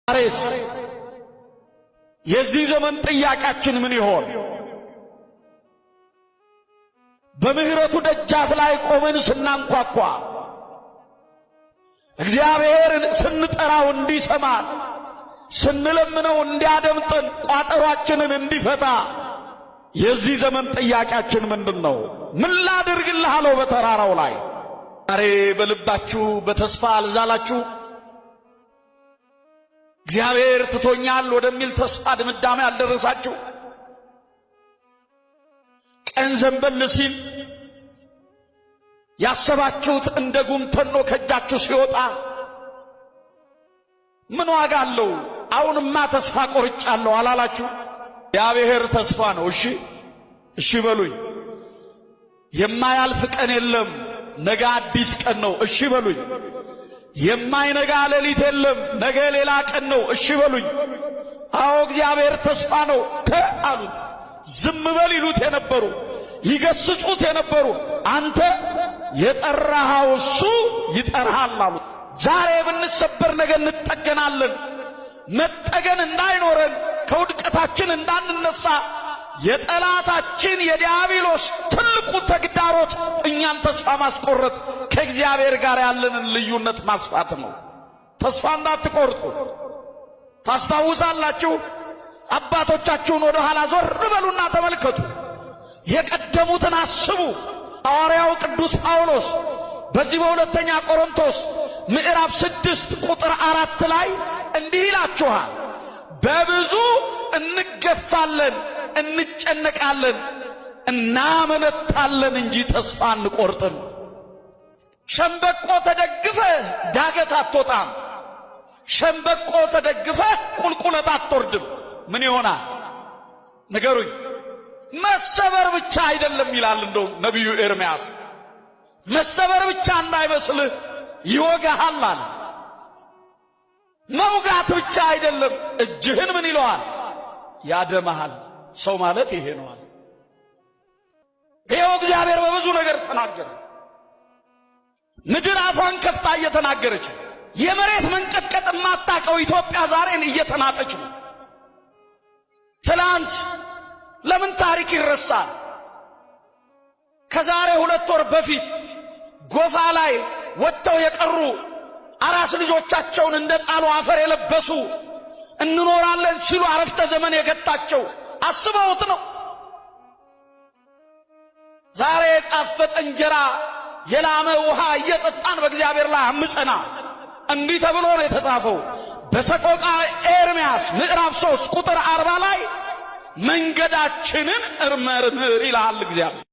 አሬስ የዚህ ዘመን ጥያቄያችን ምን ይሆን? በምህረቱ ደጃፍ ላይ ቆመን ስናንኳኳ እግዚአብሔርን ስንጠራው እንዲሰማን ስንለምነው እንዲያደምጠን ቋጠሯችንን እንዲፈታ የዚህ ዘመን ጥያቄያችን ምንድነው? ምን ላድርግልህ አለው በተራራው ላይ። ዛሬ በልባችሁ በተስፋ አልዛላችሁ? እግዚአብሔር ትቶኛል ወደሚል ተስፋ ድምዳሜ አልደረሳችሁ? ቀን ዘንበል ሲል ያሰባችሁት እንደ ጉምተኖ ከእጃችሁ ሲወጣ ምን ዋጋ አለው? አሁንማ ተስፋ ቆርጫለሁ አላላችሁ? እግዚአብሔር ተስፋ ነው። እሺ በሉኝ። የማያልፍ ቀን የለም፣ ነገ አዲስ ቀን ነው። እሺ በሉኝ። የማይነጋ ሌሊት የለም፣ ነገ ሌላ ቀን ነው። እሺ በሉኝ። አዎ እግዚአብሔር ተስፋ ነው አሉት። ዝም በል ይሉት የነበሩ ይገስጹት የነበሩ አንተ የጠራኸው እሱ ይጠራሃል አሉት። ዛሬ ብንሰበር ነገ እንጠገናለን። መጠገን እንዳይኖረን ከውድቀታችን እንዳንነሳ የጠላታችን የዲያብሎስ ትልቁ ተግዳሮት እኛን ተስፋ ማስቆረጥ፣ ከእግዚአብሔር ጋር ያለንን ልዩነት ማስፋት ነው። ተስፋ እንዳትቆርጡ። ታስታውሳላችሁ? አባቶቻችሁን ወደ ኋላ ዞር በሉና ተመልከቱ። የቀደሙትን አስቡ። ሐዋርያው ቅዱስ ጳውሎስ በዚህ በሁለተኛ ቆሮንቶስ ምዕራፍ 6 ቁጥር 4 ላይ እንዲህ ይላችኋል፣ በብዙ እንገፋለን፣ እንጨነቃለን፣ እናመነታለን እንጂ ተስፋ አንቆርጥም። ሸምበቆ ተደግፈ ዳገት አትወጣም። ሸምበቆ ተደግፈ ቁልቁለት አትወርድም። ምን ይሆናል ንገሩኝ? መሰበር ብቻ አይደለም ይላል እንደው ነቢዩ ኤርምያስ። መሰበር ብቻ እንዳይመስልህ ይወጋሃል አለ። መውጋት ብቻ አይደለም፣ እጅህን ምን ይለዋል? ያደማሃል። ሰው ማለት ይሄ ነው አለ። ይሄው እግዚአብሔር በብዙ ነገር ተናገረ። ምድር አፏን ከፍታ እየተናገረች፣ የመሬት መንቀጥቀጥ የማታውቀው ኢትዮጵያ ዛሬን እየተናጠች ነው። ትላንት ለምን ታሪክ ይረሳል? ከዛሬ 2 ወር በፊት ጎፋ ላይ ወጥተው የቀሩ አራስ ልጆቻቸውን እንደ ጣሉ አፈር የለበሱ እንኖራለን ሲሉ አረፍተ ዘመን የገጣቸው አስበውት ነው? ዛሬ የጣፈጠ እንጀራ የላመ ውሃ እየጠጣን በእግዚአብሔር ላይ አምፀና። እንዲህ ተብሎ ነው የተጻፈው በሰቆቃ ኤርምያስ ምዕራፍ 3 ቁጥር 40 ላይ መንገዳችንን እርመርምር ይላል እግዚአብሔር።